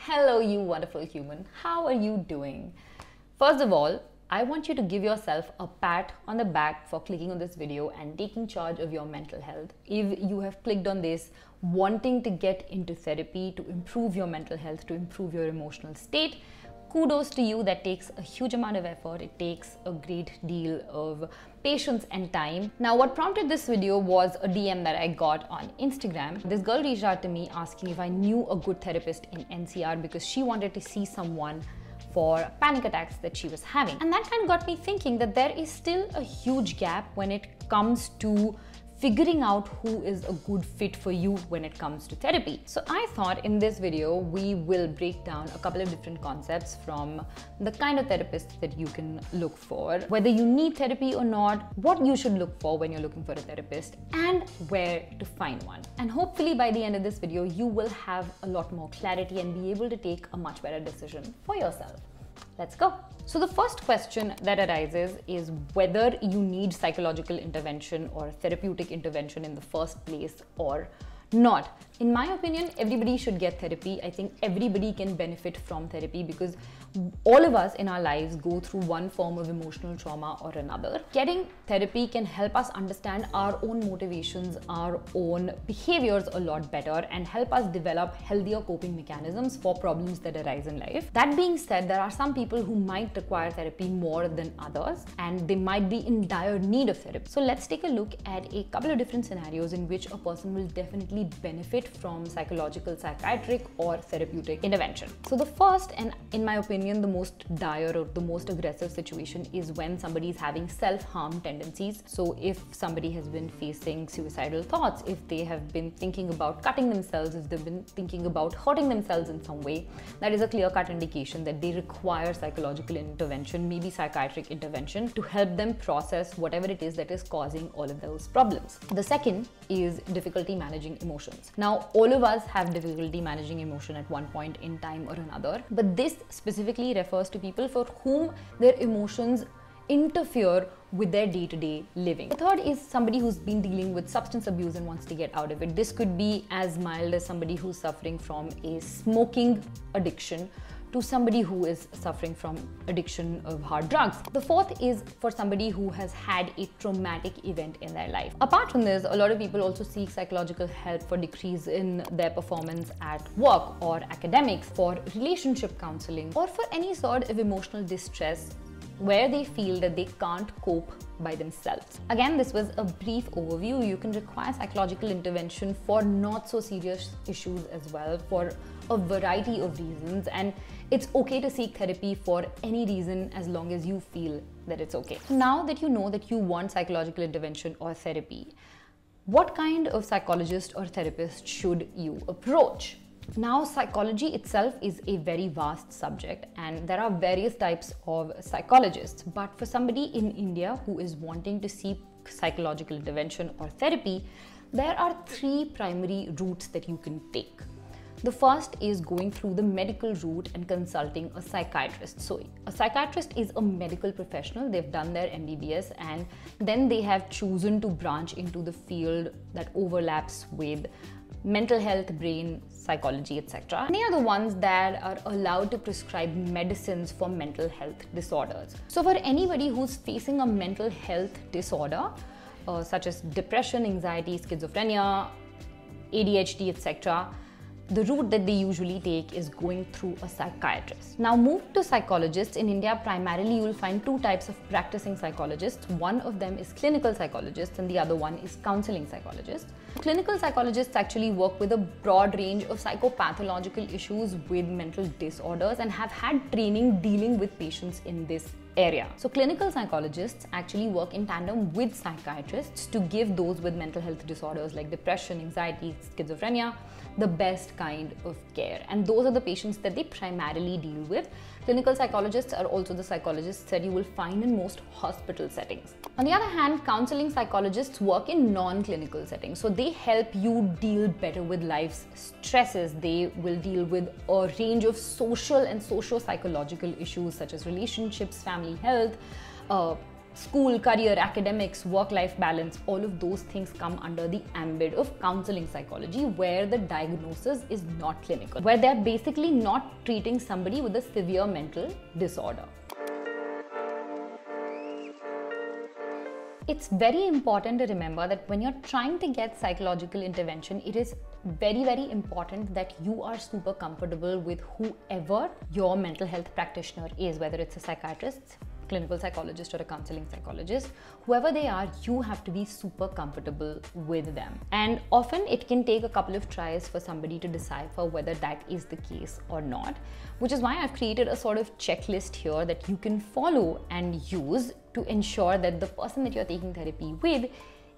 Hello, you wonderful human. How are you doing? First of all, I want you to give yourself a pat on the back for clicking on this video and taking charge of your mental health. If you have clicked on this wanting to get into therapy to improve your mental health, to improve your emotional state, kudos to you. That takes a huge amount of effort. It takes a great deal of patience and time. Now, what prompted this video was a DM that I got on Instagram. This girl reached out to me asking if I knew a good therapist in NCR because she wanted to see someone for panic attacks that she was having. And that kind of got me thinking that there is still a huge gap when it comes to figuring out who is a good fit for you when it comes to therapy. So I thought in this video, we will break down a couple of different concepts from the kind of therapist that you can look for, whether you need therapy or not, what you should look for when you're looking for a therapist, and where to find one. And hopefully by the end of this video, you will have a lot more clarity and be able to take a much better decision for yourself. Let's go. So the first question that arises is whether you need psychological intervention or therapeutic intervention in the first place or not. In my opinion, everybody should get therapy. I think everybody can benefit from therapy because all of us in our lives go through one form of emotional trauma or another. Getting therapy can help us understand our own motivations, our own behaviors a lot better, and help us develop healthier coping mechanisms for problems that arise in life. That being said, there are some people who might require therapy more than others, and they might be in dire need of therapy. So let's take a look at a couple of different scenarios in which a person will definitely benefit from psychological, psychiatric, or therapeutic intervention. So the first, and in my opinion, the most dire or the most aggressive situation is when somebody is having self-harm tendencies. So if somebody has been facing suicidal thoughts, if they have been thinking about cutting themselves, if they've been thinking about hurting themselves in some way, that is a clear-cut indication that they require psychological intervention, maybe psychiatric intervention, to help them process whatever it is that is causing all of those problems. The second is difficulty managing emotions. Now, all of us have difficulty managing emotion at one point in time or another, but this specifically refers to people for whom their emotions interfere with their day-to-day living. The third is somebody who's been dealing with substance abuse and wants to get out of it. This could be as mild as somebody who's suffering from a smoking addiction to somebody who is suffering from addiction of hard drugs. The fourth is for somebody who has had a traumatic event in their life. Apart from this, a lot of people also seek psychological help for decrease in their performance at work or academics, for relationship counseling, or for any sort of emotional distress where they feel that they can't cope by themselves. Again, this was a brief overview. You can require psychological intervention for not so serious issues as well, for a variety of reasons, and it's okay to seek therapy for any reason as long as you feel that it's okay. Now that you know that you want psychological intervention or therapy, what kind of psychologist or therapist should you approach? Now, psychology itself is a very vast subject and there are various types of psychologists. But for somebody in India who is wanting to seek psychological intervention or therapy, there are three primary routes that you can take. The first is going through the medical route and consulting a psychiatrist. So a psychiatrist is a medical professional. They've done their MBBS and then they have chosen to branch into the field that overlaps with mental health, brain, psychology, etc. They are the ones that are allowed to prescribe medicines for mental health disorders. So for anybody who's facing a mental health disorder, such as depression, anxiety, schizophrenia, ADHD, etc., the route that they usually take is going through a psychiatrist. Now, moving to psychologists, in India, primarily you will find two types of practicing psychologists. One of them is clinical psychologists and the other one is counseling psychologists. Clinical psychologists actually work with a broad range of psychopathological issues with mental disorders and have had training dealing with patients in this area. So clinical psychologists actually work in tandem with psychiatrists to give those with mental health disorders like depression, anxiety, schizophrenia, the best kind of care. And those are the patients that they primarily deal with. Clinical psychologists are also the psychologists that you will find in most hospital settings. On the other hand, counseling psychologists work in non-clinical settings. So they help you deal better with life's stresses. They will deal with a range of social and socio-psychological issues such as relationships, family health, school, career, academics, work-life balance, all of those things come under the ambit of counseling psychology, where the diagnosis is not clinical, where they're basically not treating somebody with a severe mental disorder. It's very important to remember that when you're trying to get psychological intervention, it is very, very important that you are super comfortable with whoever your mental health practitioner is, whether it's a psychiatrist, clinical psychologist, or a counseling psychologist. Whoever they are, you have to be super comfortable with them. And often it can take a couple of tries for somebody to decipher whether that is the case or not, which is why I've created a sort of checklist here that you can follow and use to ensure that the person that you're taking therapy with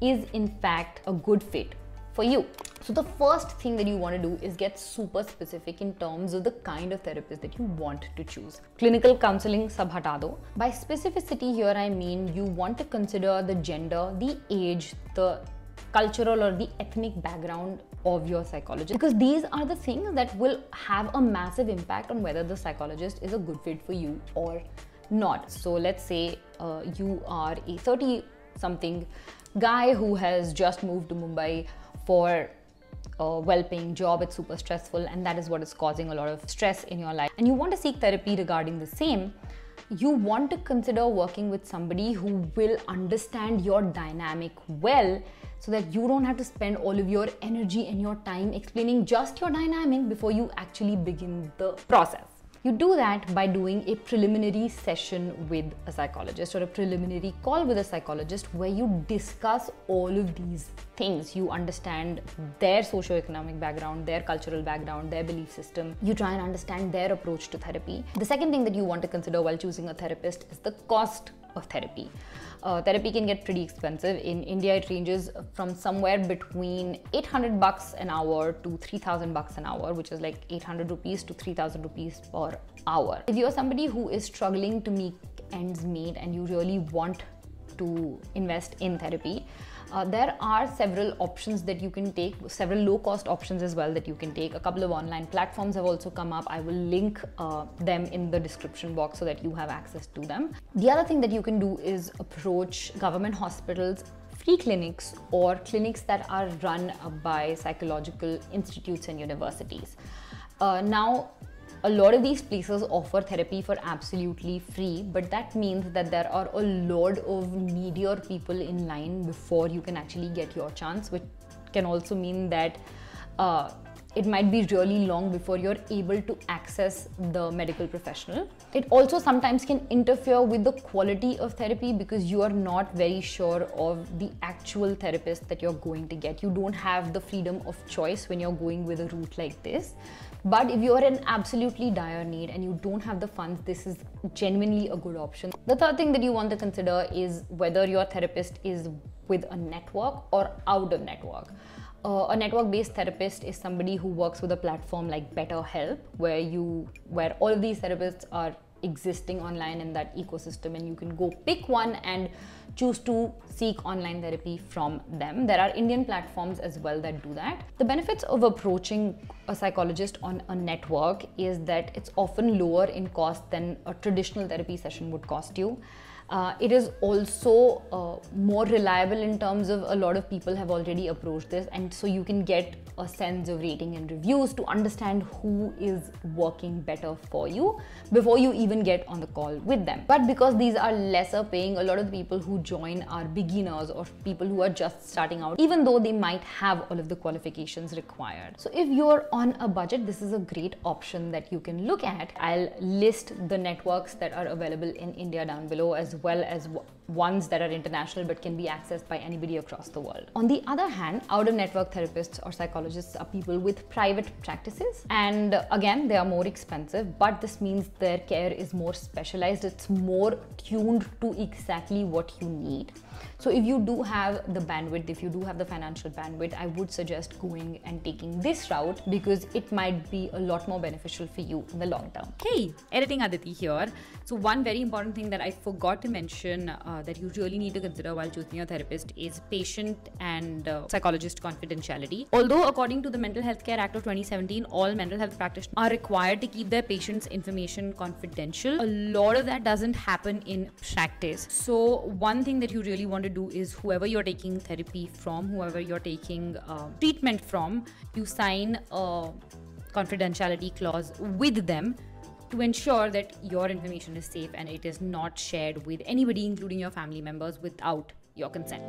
is in fact a good fit for you. So the first thing that you want to do is get super specific in terms of the kind of therapist that you want to choose. Clinical counseling sab hata do. By specificity here, I mean you want to consider the gender, the age, the cultural or the ethnic background of your psychologist, because these are the things that will have a massive impact on whether the psychologist is a good fit for you or not. So let's say you are a 30-something guy who has just moved to Mumbai for a well-paying job. It's super stressful, and that is what is causing a lot of stress in your life, and you want to seek therapy regarding the same. You want to consider working with somebody who will understand your dynamic well, so that you don't have to spend all of your energy and your time explaining just your dynamic before you actually begin the process. You do that by doing a preliminary session with a psychologist, or a preliminary call with a psychologist, where you discuss all of these things. You understand their socioeconomic background, their cultural background, their belief system. You try and understand their approach to therapy. The second thing that you want to consider while choosing a therapist is the cost of therapy. Therapy can get pretty expensive. In India, it ranges from somewhere between 800 bucks an hour to 3,000 bucks an hour, which is like 800 rupees to 3,000 rupees per hour. If you're somebody who is struggling to make ends meet and you really want to invest in therapy, there are several options that you can take, several low-cost options as well that you can take. A couple of online platforms have also come up. I will link them in the description box so that you have access to them. The other thing that you can do is approach government hospitals, free clinics, or clinics that are run by psychological institutes and universities. Now, a lot of these places offer therapy for absolutely free, but that means that there are a lot of needier people in line before you can actually get your chance, which can also mean that it might be really long before you're able to access the medical professional. It also sometimes can interfere with the quality of therapy because you are not very sure of the actual therapist that you're going to get. You don't have the freedom of choice when you're going with a route like this. But if you're in absolutely dire need and you don't have the funds, this is genuinely a good option. The third thing that you want to consider is whether your therapist is with a network or out of network. A network-based therapist is somebody who works with a platform like BetterHelp, where all of these therapists are existing online in that ecosystem, and you can go pick one and choose to seek online therapy from them. There are Indian platforms as well that do that. The benefits of approaching a psychologist on a network is that it's often lower in cost than a traditional therapy session would cost you. It is also more reliable in terms of a lot of people have already approached this, and so you can get a sense of rating and reviews to understand who is working better for you before you even get on the call with them. But because these are lesser paying, a lot of the people who join are beginners or people who are just starting out, even though they might have all of the qualifications required. So if you're on a budget, this is a great option that you can look at. I'll list the networks that are available in India down below, as well as ones that are international but can be accessed by anybody across the world. On the other hand, out-of-network therapists or psychologists are people with private practices, and again, they are more expensive, but this means their care is more specialized. It's more tuned to exactly what you need. So if you do have the bandwidth, if you do have the financial bandwidth, I would suggest going and taking this route because it might be a lot more beneficial for you in the long term. Hey, editing Adete here. So one very important thing that I forgot to mention that you really need to consider while choosing your therapist is patient and psychologist confidentiality. Although according to the Mental Health Care Act of 2017, all mental health practitioners are required to keep their patients' information confidential, a lot of that doesn't happen in practice. So one thing that you really want to do is whoever you're taking therapy from, whoever you're taking treatment from, you sign a confidentiality clause with them to ensure that your information is safe and it is not shared with anybody, including your family members, without your consent.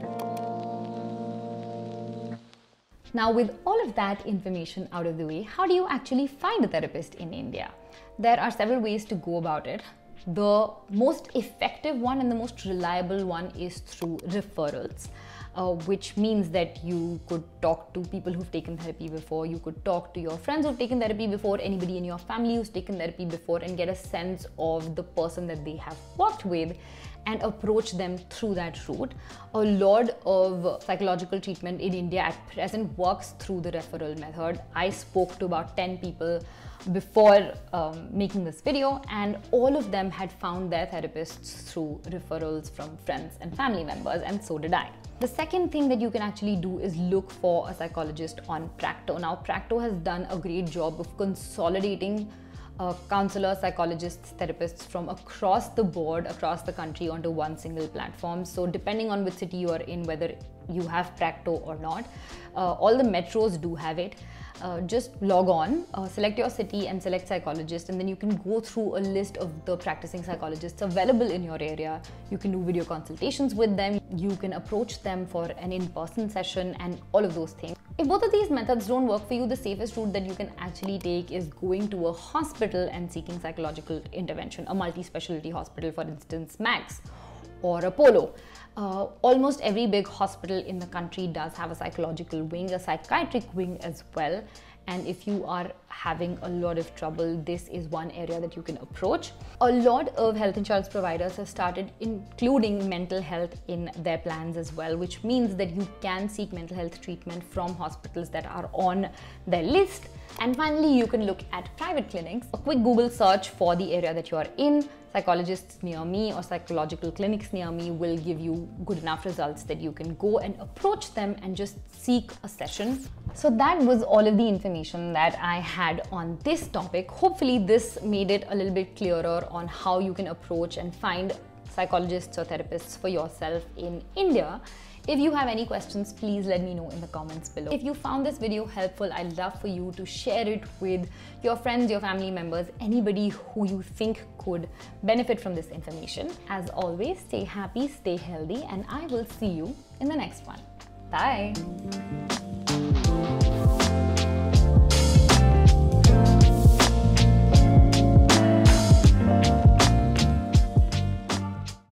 Now, with all of that information out of the way, how do you actually find a therapist in India? There are several ways to go about it. The most effective one and the most reliable one is through referrals. Which means that you could talk to people who've taken therapy before, you could talk to your friends who've taken therapy before, anybody in your family who's taken therapy before, and get a sense of the person that they have worked with and approach them through that route. A lot of psychological treatment in India at present works through the referral method. I spoke to about 10 people before making this video, and all of them had found their therapists through referrals from friends and family members, and so did I. The second thing that you can actually do is look for a psychologist on Practo. Now, Practo has done a great job of consolidating counselors, psychologists, therapists from across the board, across the country onto one single platform. So depending on which city you are in, whether you have Practo or not, all the metros do have it. Just log on, select your city and select psychologist, and then you can go through a list of the practicing psychologists available in your area. You can do video consultations with them, you can approach them for an in-person session, and all of those things. If both of these methods don't work for you, the safest route that you can actually take is going to a hospital and seeking psychological intervention, a multi-specialty hospital, for instance, Max or Apollo. Almost every big hospital in the country does have a psychological wing, a psychiatric wing as well. And if you are having a lot of trouble, this is one area that you can approach. A lot of health insurance providers have started including mental health in their plans as well, which means that you can seek mental health treatment from hospitals that are on their list. And finally, you can look at private clinics. A quick Google search for the area that you are in, psychologists near me or psychological clinics near me, will give you good enough results that you can go and approach them and just seek a session. So that was all of the information that I had on this topic. Hopefully this made it a little bit clearer on how you can approach and find psychologists or therapists for yourself in India. If you have any questions, please let me know in the comments below. If you found this video helpful, I'd love for you to share it with your friends, your family members, anybody who you think could benefit from this information. As always, stay happy, stay healthy, and I will see you in the next one. Bye.